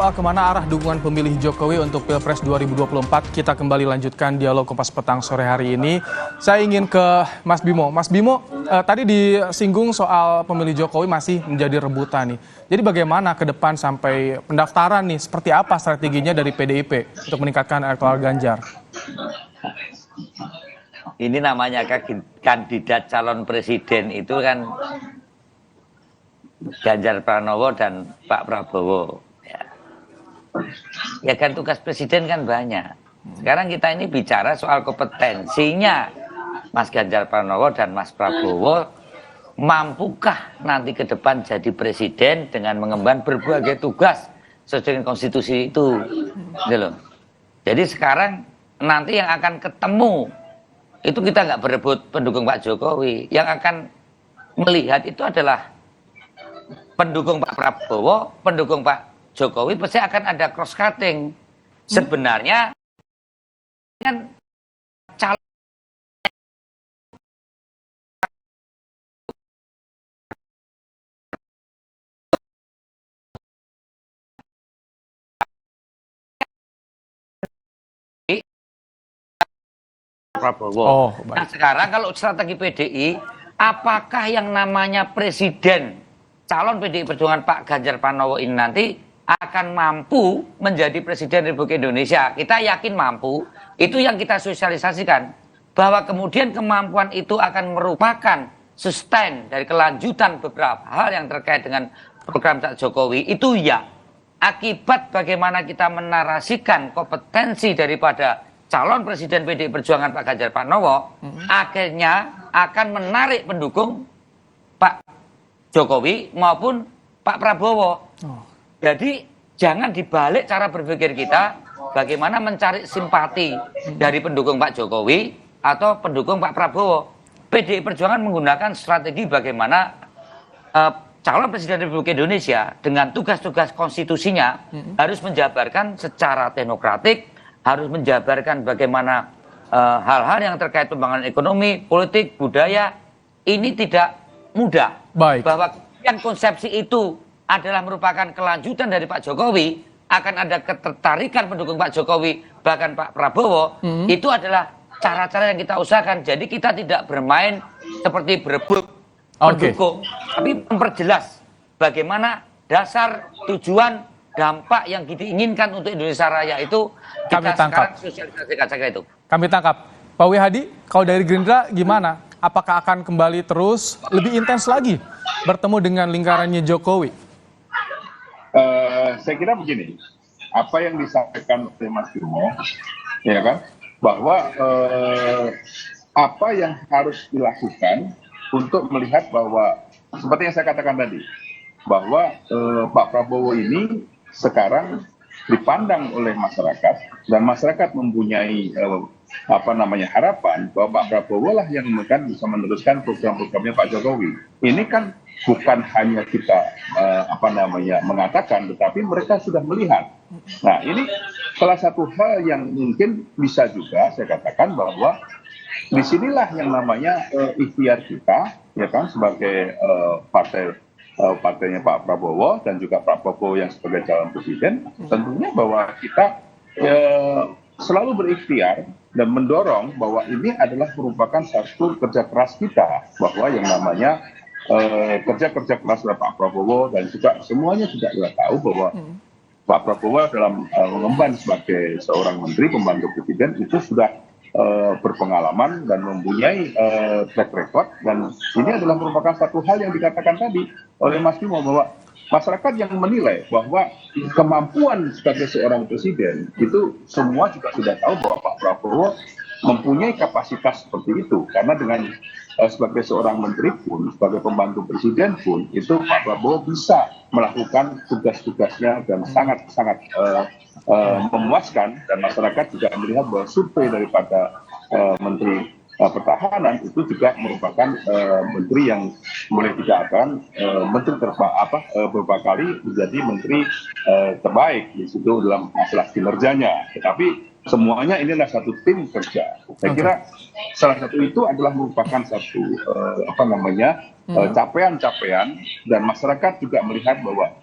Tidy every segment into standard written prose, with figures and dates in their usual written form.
soal kemana arah dukungan pemilih Jokowi untuk Pilpres 2024, kita kembali lanjutkan dialog Kompas Petang sore hari ini. Saya ingin ke Mas Bimo. Mas Bimo, tadi disinggung soal pemilih Jokowi masih menjadi rebutan nih. Jadi bagaimana ke depan sampai pendaftaran nih, seperti apa strateginya dari PDIP untuk meningkatkan elektoral Ganjar? Ini namanya kandidat calon presiden itu kan Ganjar Pranowo dan Pak Prabowo. Ya kan tugas presiden kan banyak. Sekarang kita ini bicara soal kompetensinya Mas Ganjar Pranowo dan Mas Prabowo, mampukah nanti ke depan jadi presiden dengan mengemban berbagai tugas sesuai dengan konstitusi itu, gitu loh. Jadi sekarang nanti yang akan ketemu itu kita nggak berebut pendukung Pak Jokowi, yang akan melihat itu adalah pendukung Pak Prabowo, pendukung Pak Jokowi pasti akan ada cross cutting. Sebenarnya kan calon Prabowo. Nah sekarang kalau strategi PDI, apakah yang namanya presiden calon PDI Perjuangan Pak Ganjar Pranowo ini nanti akan mampu menjadi Presiden Republik Indonesia? Kita yakin mampu, itu yang kita sosialisasikan. Bahwa kemudian kemampuan itu akan merupakan sustain dari kelanjutan beberapa hal yang terkait dengan program Pak Jokowi, itu ya. Akibat bagaimana kita menarasikan kompetensi daripada calon Presiden PDI Perjuangan Pak Ganjar Pranowo, akhirnya akan menarik pendukung Pak Jokowi maupun Pak Prabowo. Jadi jangan dibalik cara berpikir kita bagaimana mencari simpati dari pendukung Pak Jokowi atau pendukung Pak Prabowo. PDI Perjuangan menggunakan strategi bagaimana calon Presiden Republik Indonesia dengan tugas-tugas konstitusinya harus menjabarkan secara teknokratik, harus menjabarkan bagaimana hal-hal yang terkait pembangunan ekonomi, politik, budaya. Ini tidak mudah. Baik. Bahwa yang konsepsi itu adalah merupakan kelanjutan dari Pak Jokowi, akan ada ketertarikan pendukung Pak Jokowi, bahkan Pak Prabowo, itu adalah cara-cara yang kita usahakan. Jadi kita tidak bermain seperti berebut pendukung, tapi memperjelas bagaimana dasar, tujuan, dampak yang diinginkan untuk Indonesia Raya itu kita sekarang sosialisasikan saja itu. Kami tangkap. Pak Wihadi, kalau dari Gerindra gimana? Apakah akan kembali terus lebih intens lagi bertemu dengan lingkarannya Jokowi? Saya kira begini, apa yang disampaikan oleh Mas Bimo, ya kan, bahwa apa yang harus dilakukan untuk melihat bahwa seperti yang saya katakan tadi, bahwa Pak Prabowo ini sekarang dipandang oleh masyarakat dan masyarakat mempunyai harapan bahwa Pak Prabowo lah yang akan bisa meneruskan program-programnya Pak Jokowi. Ini kan bukan hanya kita mengatakan, tetapi mereka sudah melihat. Nah, ini salah satu hal yang mungkin bisa juga saya katakan bahwa disinilah yang namanya ikhtiar kita, ya kan, sebagai partainya Pak Prabowo dan juga Pak Prabowo yang sebagai calon presiden, tentunya bahwa kita selalu berikhtiar dan mendorong bahwa ini adalah merupakan satu kerja keras kita, bahwa yang namanya kerja keras dari Pak Prabowo dan juga semuanya sudah tahu bahwa Pak Prabowo dalam mengemban sebagai seorang menteri pembantu presiden itu sudah berpengalaman dan mempunyai track record, dan ini adalah merupakan satu hal yang dikatakan tadi oleh Mas Bimo bahwa masyarakat yang menilai bahwa kemampuan sebagai seorang presiden itu semua juga sudah tahu bahwa Pak Prabowo mempunyai kapasitas seperti itu, karena dengan sebagai seorang menteri pun, sebagai pembantu presiden pun, itu Pak Prabowo bisa melakukan tugas-tugasnya dan sangat memuaskan, dan masyarakat juga melihat bahwa survei daripada Menteri Pertahanan itu juga merupakan menteri yang boleh dikatakan menteri beberapa kali menjadi menteri terbaik di situ dalam masalah kinerjanya. Tetapi semuanya inilah satu tim kerja. Saya kira salah satu itu adalah merupakan satu capaian-capaian, dan masyarakat juga melihat bahwa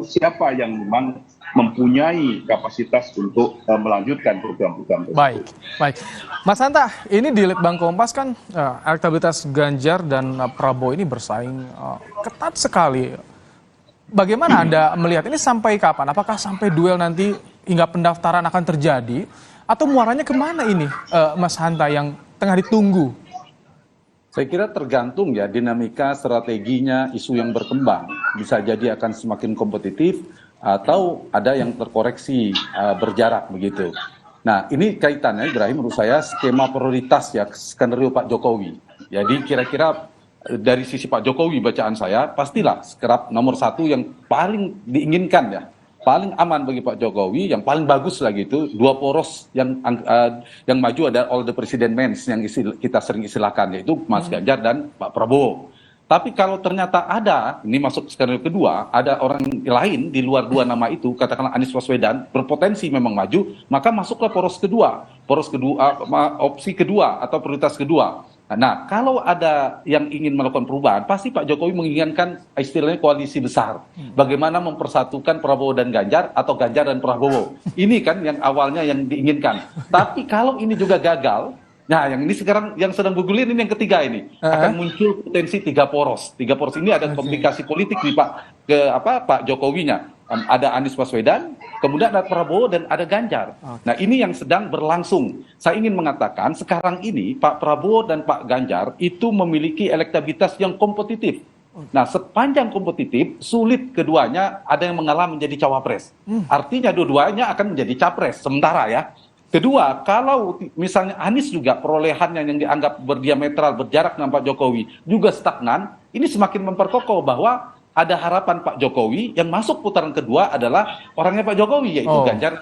siapa yang memang mempunyai kapasitas untuk melanjutkan program-program tersebut. Baik, baik. Mas Hanta, ini di Litbang Kompas kan elektabilitas Ganjar dan Prabowo ini bersaing ketat sekali. Bagaimana Anda melihat ini sampai kapan? Apakah sampai duel nanti hingga pendaftaran akan terjadi? Atau muaranya kemana ini, Mas Hanta, yang tengah ditunggu? Saya kira tergantung ya dinamika strateginya isu yang berkembang. Bisa jadi akan semakin kompetitif atau ada yang terkoreksi berjarak begitu. Nah ini kaitannya Ibrahim menurut saya skema prioritas ya skenario Pak Jokowi. Jadi kira-kira dari sisi Pak Jokowi bacaan saya pastilah skerap nomor 1 yang paling diinginkan ya. Paling aman bagi Pak Jokowi, yang paling bagus lagi itu 2 poros yang maju ada all the president men yang kita sering istilahkan, yaitu Mas Ganjar dan Pak Prabowo. Tapi kalau ternyata ada, ini masuk skenario kedua, ada orang lain di luar 2 nama itu, katakanlah Anies Baswedan, berpotensi memang maju, maka masuklah poros kedua, opsi kedua atau prioritas kedua. Nah, kalau ada yang ingin melakukan perubahan, pasti Pak Jokowi menginginkan istilahnya koalisi besar. Bagaimana mempersatukan Prabowo dan Ganjar atau Ganjar dan Prabowo. Ini kan yang awalnya yang diinginkan. Tapi kalau ini juga gagal, nah yang ini sekarang yang sedang bergulir ini yang ketiga ini. Akan muncul potensi 3 poros. 3 poros ini ada komplikasi politik nih Pak Jokowinya. Ada Anies Baswedan, kemudian ada Prabowo dan ada Ganjar. Nah ini yang sedang berlangsung. Saya ingin mengatakan sekarang ini Pak Prabowo dan Pak Ganjar itu memiliki elektabilitas yang kompetitif. Nah sepanjang kompetitif sulit keduanya ada yang mengalah menjadi cawapres. Artinya dua-duanya akan menjadi capres sementara ya. Kedua, kalau misalnya Anies juga perolehannya yang dianggap berdiametral berjarak dengan Pak Jokowi juga stagnan, ini semakin memperkokoh bahwa ada harapan Pak Jokowi yang masuk putaran kedua adalah orangnya Pak Jokowi yaitu Ganjar.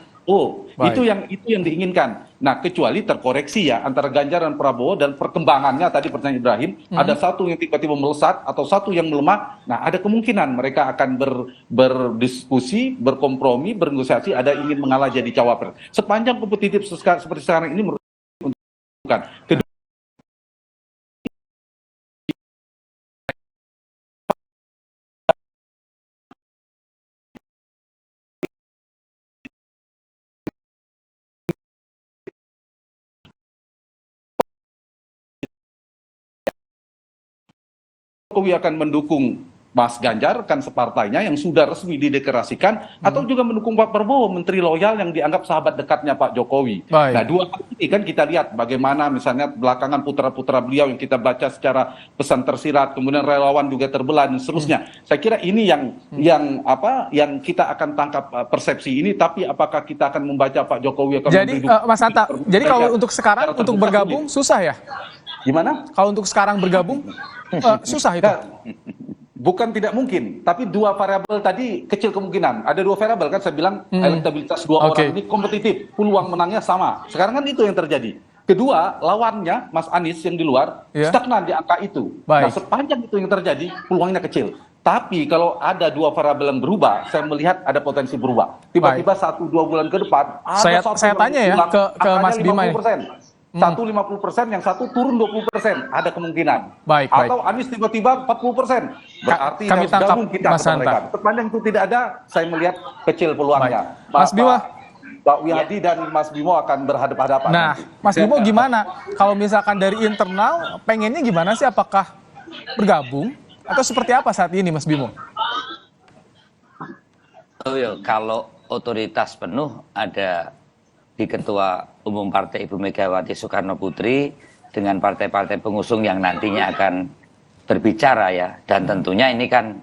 Itu yang diinginkan. Nah, kecuali terkoreksi ya antara Ganjar dan Prabowo dan perkembangannya tadi pertanyaan Ibrahim, ada satu yang tiba-tiba melesat atau satu yang melemah. Nah, ada kemungkinan mereka akan berdiskusi, berkompromi, bernegosiasi, ada ingin mengalah jadi cawapres. Sepanjang kompetitif seperti sekarang ini menurut bukan. Kedua, Jokowi akan mendukung Mas Ganjar kan separtainya yang sudah resmi dideklarasikan atau juga mendukung Pak Prabowo, menteri loyal yang dianggap sahabat dekatnya Pak Jokowi. Nah 2 hal ini kan kita lihat bagaimana misalnya belakangan putra-putra beliau yang kita baca secara pesan tersirat, kemudian relawan juga terbelah dan seterusnya. Saya kira ini yang kita akan tangkap persepsi ini, tapi apakah kita akan membaca Pak Jokowi akan jadi Mas Hanta, jadi kalau untuk sekarang untuk bergabung susah ya? Gimana? Kalau untuk sekarang bergabung susah itu? Bukan tidak mungkin, tapi 2 variabel tadi kecil kemungkinan. Ada 2 variabel kan saya bilang elektabilitas 2 orang ini kompetitif, peluang menangnya sama. Sekarang kan itu yang terjadi. Kedua, lawannya Mas Anies yang di luar stagnan di angka itu. Nah, sepanjang itu yang terjadi, peluangnya kecil. Tapi kalau ada 2 variabel yang berubah, saya melihat ada potensi berubah. Tiba-tiba 1-2 bulan ke depan, ada saya tanya ya ke Mas Bima ini. 50%, yang satu turun 20%, ada kemungkinan. Atau Anies tiba-tiba 40%. Berarti kami tangkap gabung kita Mas Hanta. Sepanjang itu tidak ada, saya melihat kecil peluangnya. Mas Bima, Pak Wihadi dan Mas Bimo akan berhadapan-hadapan. Nah, nanti. Mas Bimo gimana? Kalau misalkan dari internal, pengennya gimana sih? Apakah bergabung atau seperti apa saat ini, Mas Bimo? Kalau otoritas penuh ada di Ketua Umum Partai Ibu Megawati Soekarno Putri dengan partai-partai pengusung yang nantinya akan berbicara ya, dan tentunya ini kan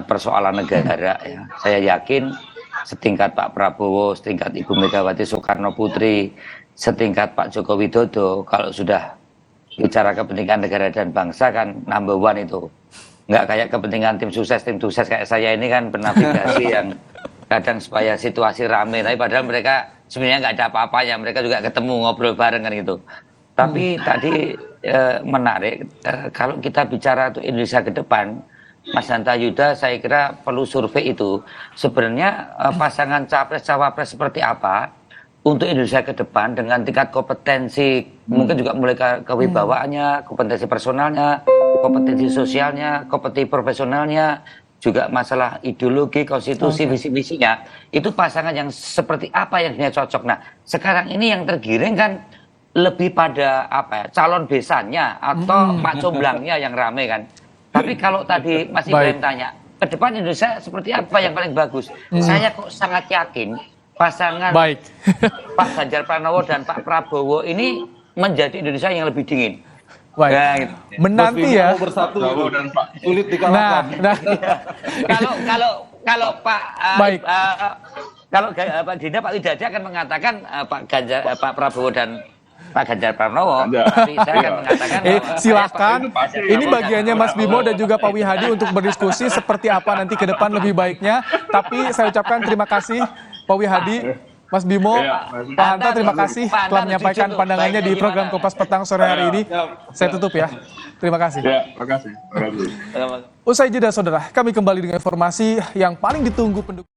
persoalan negara ya. Saya yakin setingkat Pak Prabowo, setingkat Ibu Megawati Soekarno Putri, setingkat Pak Joko Widodo, kalau sudah bicara kepentingan negara dan bangsa kan number 1 itu. Nggak kayak kepentingan tim sukses kayak saya ini kan bernavigasi yang kadang supaya situasi rame, tapi padahal mereka sebenarnya nggak ada apa-apanya, mereka juga ketemu ngobrol bareng kan gitu. Tapi tadi menarik, kalau kita bicara untuk Indonesia ke depan, Mas Hanta Yuda, saya kira perlu survei itu. Sebenarnya pasangan capres-cawapres seperti apa untuk Indonesia ke depan dengan tingkat kompetensi, mungkin juga mulai kewibawaannya, kompetensi personalnya, kompetensi sosialnya, kompetensi profesionalnya, juga masalah ideologi, konstitusi, visi-misinya, itu pasangan yang seperti apa yang dia cocok. Nah, sekarang ini yang tergiring kan lebih pada apa ya, calon besannya atau Pak Comblangnya yang rame kan. Tapi kalau tadi Mas Ibrahim tanya, ke depan Indonesia seperti apa yang paling bagus? Saya kok sangat yakin pasangan Pak Ganjar Pranowo dan Pak Prabowo ini menjadi Indonesia yang lebih dingin. Baik. Nah, gitu. Menanti ya. Bersatu dan Pak sulit dikalahkan. Kalau Pak Baik. kalau Pak Dinda, Pak Widadi akan mengatakan Pak Prabowo dan Pak Ganjar Pranowo. Tapi saya akan mengatakan silakan. Ini bagiannya Mas Bimo dan juga Pak Wihadi untuk berdiskusi seperti apa nanti ke depan lebih baiknya. Tapi saya ucapkan terima kasih Pak Wihadi, Mas Bimo, Pak Hanta, terima kasih telah menyampaikan pandangannya di program Kompas Petang sore hari ini. Saya tutup ya. Terima kasih. Ya, terima kasih. Usai jeda saudara, kami kembali dengan informasi yang paling ditunggu pendukung.